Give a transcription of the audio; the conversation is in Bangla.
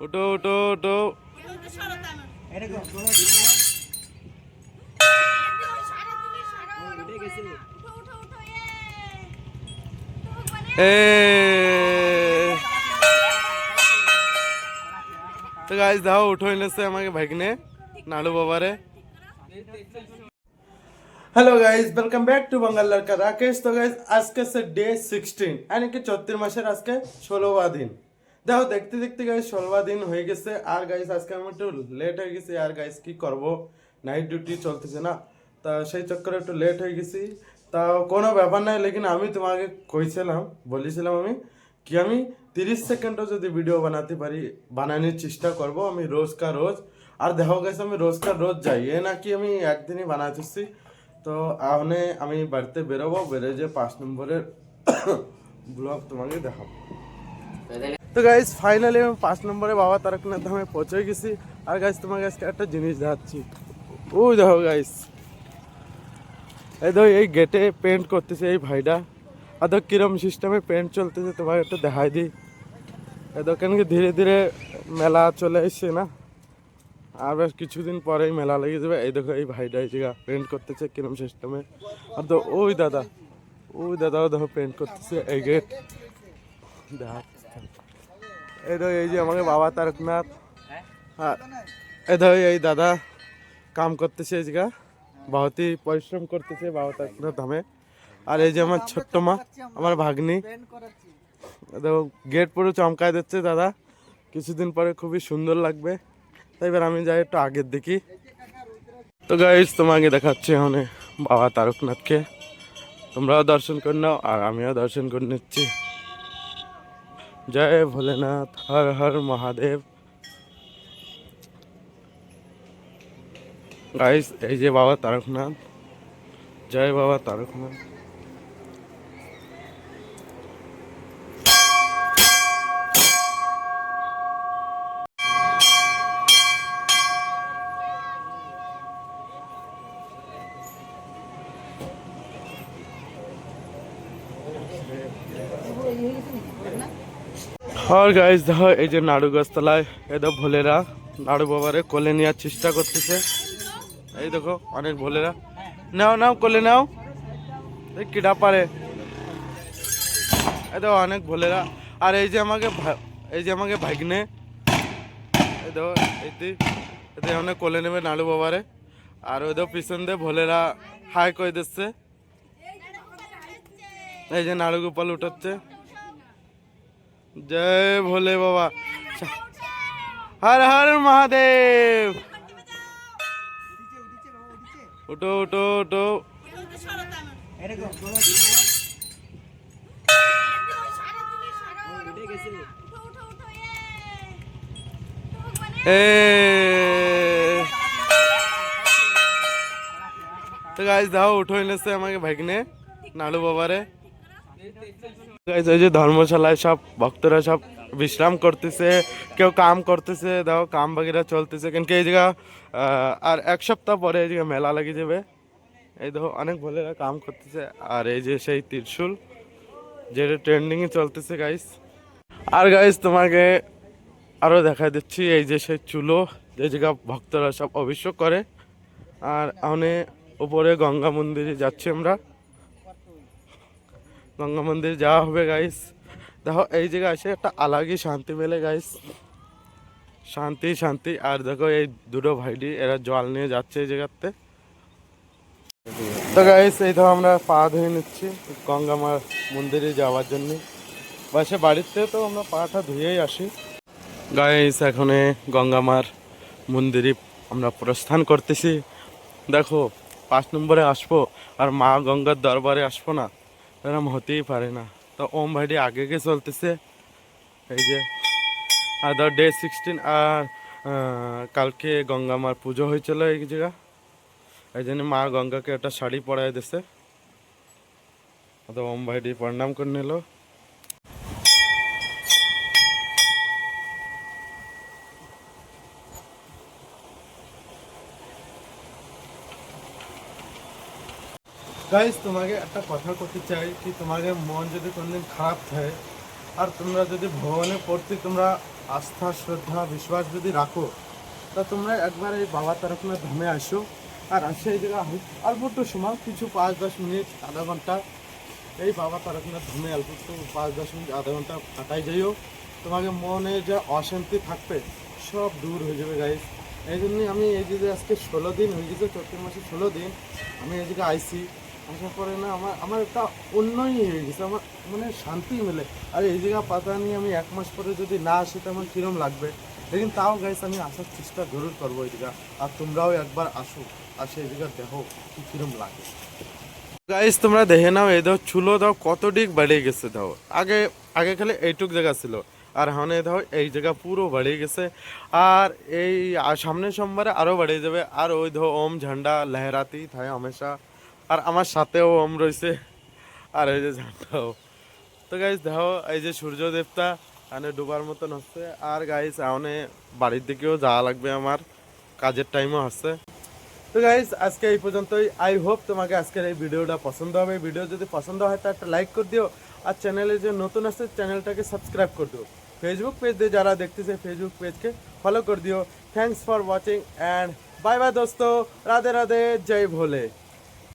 উঠো উঠো উঠো। তো গাইস দাও উঠো এনেছে আমাকে ভাগনে নাড়ু বাবারে। Hello guys welcome back to Bengal लड़का राकेश। तो गाइस आज के से डे 16 यानी कि 34 মাসের আজকে 16वा দিন। দেখো দেখতে দেখতে গাইস 16वा দিন হয়ে গেছে। আর গাইস আজকে আমি একটু লেট হয়ে গেছি। আর গাইস কি করব, নাইট ডিউটি চলতেছে না, তা সেই চক্করে একটু লেট হয়ে গেছি। তা কোনো ব্যাপার নাই, লেকিন আমি তোমাকে কইছিলাম বলেছিলাম আমি কি আমি 30 সেকেন্ডও যদি ভিডিও বানাতে পারি বানানোর চেষ্টা করব আমি রোজ কা রোজ। আর দেখো গাইস আমি রোজ কা রোজ যাই, এ নাকি আমি একদিনই বানাতেছি। তো আহনে আমি বাড়িতে বেরোবো, বেরোয় যে 5 নম্বরের ব্লগ তোমাকে দেখাবো। তো গাইস ফাইনালি আমি 5 নম্বরে বাবা তারকনাথ ধামে পৌঁছে গেছি। আর গাইস তোমাকে আজকে একটা জিনিস দেখাচ্ছি। ওই দেখো গাইস, এই দেখো এই গেটে পেন্ট করতেছে এই ভাইটা। আর দেখো কিরম সিস্টেমে পেন্ট চলতেছে তোমাকে একটু দেখাই দিই। এই দোকান কি ধীরে ধীরে মেলা চলে এসছে না, আর বেশ কিছুদিন পরেই মেলা লেগে যাবে। এই দেখো এই ভাইটা এই জায়গা পেন্ট করতেছে কিরম সিস্টেমে। আর তো ওই দাদাও দেখো পেন্ট করতেছে এই গেট। এই দেখো এই যে আমাকে বাবা তারকনাথ, আর এই দেখো এই দাদা কাম করতেছে এই জায়গা, বহুতই পরিশ্রম করতেছে বাবা তারকনাথ ধামে। আর এই যে আমার ছোট্ট মা, আমার ভাগ্নি, দেখো গেট পুরো চমকায় দিচ্ছে দাদা। কিছুদিন পরে খুবই সুন্দর লাগবে। তাই এবার আমি যাই একটু আগের দেখি। তো গাইস তোমাকে দেখাচ্ছি এখন বাবা তারকনাথকে, তোমরাও দর্শন করে নাও আর আমিও দর্শন করে নিচ্ছি। জয় ভোলেনাথ, হর হর মহাদেব। গাইস এই যে বাবা তারকনাথ, জয় বাবা তারকনাথ। আর গাইস দেখো এই যে নাড়ু গাছতলায় এদের ভোলেরা নাড়ু বাবারে কোলে নেওয়ার চেষ্টা করতেছে। এই দেখো অনেক ভোলেরা, নাও নাও কোলে নাও, কিডা পারে। এই দেখো অনেক ভোলেরা। আর এই যে আমাকে ভাগ্নে, এই দেখো এতে অনেক কোলে নেবে নাড়ু বাবারে। আর ওই দেখো পিছন দিয়ে ভোলেরা হাই করে দিচ্ছে। এই যে নাড়ু গোপাল উঠাচ্ছে। জয় ভোলে বাবা, হর হর মহাদেব। উঠো উঠো উঠো। তো গাইস দাও উঠো এনেছে আমাকে ভাগ্নে নাড়ু বাবারে। গাইস এই যে ধর্মশালায় সব ভক্তরা সব বিশ্রাম করতেছে, কেউ কাম করতেছে, দেখো কাম বাগেরা চলতেছে। কিন্তু এই জায়গা আর এক সপ্তাহ পরে এই জায়গা মেলা লেগে যাবে। এই দেখো অনেক ভোলেরা কাম করতেছে। আর এই যে সেই ত্রিশূল যেটা ট্রেন্ডিংয়ে চলতেছে গাইস। আর গাইস তোমাকে আরও দেখা দিচ্ছি এই যে সেই চুলো যে জায়গা ভক্তরা সব অভিষেক করে। আর অনেক উপরে গঙ্গা মন্দিরে যাচ্ছি আমরা, গঙ্গা মন্দির যাওয়া হবে গাইস। দেখো এই জায়গায় এসে একটা আলাদই শান্তি মেলে গাইস, শান্তি শান্তি। আর দেখো এই দুটো ভাইডি এরা জল নিয়ে যাচ্ছে এই জায়গাতে। তো গাইস এই তো আমরা পা ধুয়ে নিচ্ছি গঙ্গা মার মন্দিরে যাওয়ার জন্য। বাসে বাড়িতে তো আমরা পাটা ধুয়েই আসি। গাইস এখন গঙ্গা মার মন্দিরে আমরা প্রস্থান করতেছি। দেখো 5 নম্বরে আসবো আর মা গঙ্গার দরবারে আসবো না, এরকম হতেই পারে না। তো ওম ভাইডি আগে গিয়ে চলতেছে এই যে। আর ডে 16 আর কালকে গঙ্গা মার পুজো হয়েছিল এই জায়গা, এই জন্য মা গঙ্গাকে একটা শাড়ি পরাই দিছে। তো ওম ভাইডি প্রণাম করে নিল। গাইস তোমাকে একটা কথা করতে চাই কি তোমাদের মন যদি কোনদিন খারাপ থাকে আর তোমরা যদি ভগবানের প্রতি তোমরা আস্থা শ্রদ্ধা বিশ্বাস যদি রাখো তা তোমরা একবার এই বাবা তারকনাথ ধামে আসো। আর আসে এই জায়গা অল্প একটু সময় কিছু 5-10 মিনিট আধা ঘন্টা এই বাবা তারকনাথ ধামে অল্প একটু 5-10 মিনিট আধা ঘন্টা কাটাই যাইও। তোমাকে মনে যে অশান্তি থাকবে সব দূর হয়ে যাবে গাইস। এই জন্যই আমি এই যে আজকে 16 দিন হয়ে গেছে, চৈত্র মাসে 16 দিন আমি এই জায়গায় আইসি। আসার পরে না আমার আমার একটা অন্যই হয়ে গেছে, আমার মানে শান্তি মেলে। আর এই জায়গা পাতা নিয়ে আমি 1 মাস পরে যদি না আসি তো আমার কীরকম লাগবে। লেকিন তাও গাইস আমি আসার চেষ্টা জরুর করবো এই জায়গা। আর তোমরাও একবার আসো, আসে এই জায়গা দেখো কি কিরম লাগে। গাইস তোমরা দেখে নাও, এই দাও চুলো দাও কত ডিগ বেড়ে গেছে। দাও আগে আগে খালি এইটুক জায়গা ছিল, আর হানে দাও এই জায়গা পুরো বেড়ে গেছে। আর এই সামনের সোমবারে আরও বেড়ে যাবে। আর ওই ধো ওম ঝান্ডা লহরাতেই থাকে হামেশা। আর আমার সাথেও ওম রয়েছে, আর এই যে ঝান্ডাও। তো গাইস দেখো এই যে সূর্য দেবতা এখানে ডুবার মতন হচ্ছে। আর গাইস এখানে বাড়ির দিকেও যাওয়া লাগবে, আমার কাজের টাইমও আছে। তো গাইস আজকে এই পর্যন্তই। আই হোপ তোমাকে আজকের এই ভিডিওটা পছন্দ হবে। ভিডিও যদি পছন্দ হয় তো একটা লাইক করে দিও। আর চ্যানেলে যে নতুন আসছে চ্যানেলটাকে সাবস্ক্রাইব করে দিও। ফেসবুক পেজ দিয়ে যারা দেখতেছে ফেসবুক পেজকে ফলো করে দিও। Thanks for watching and bye bye দোস্তো। রাধে রাধে, জয় ভোলে।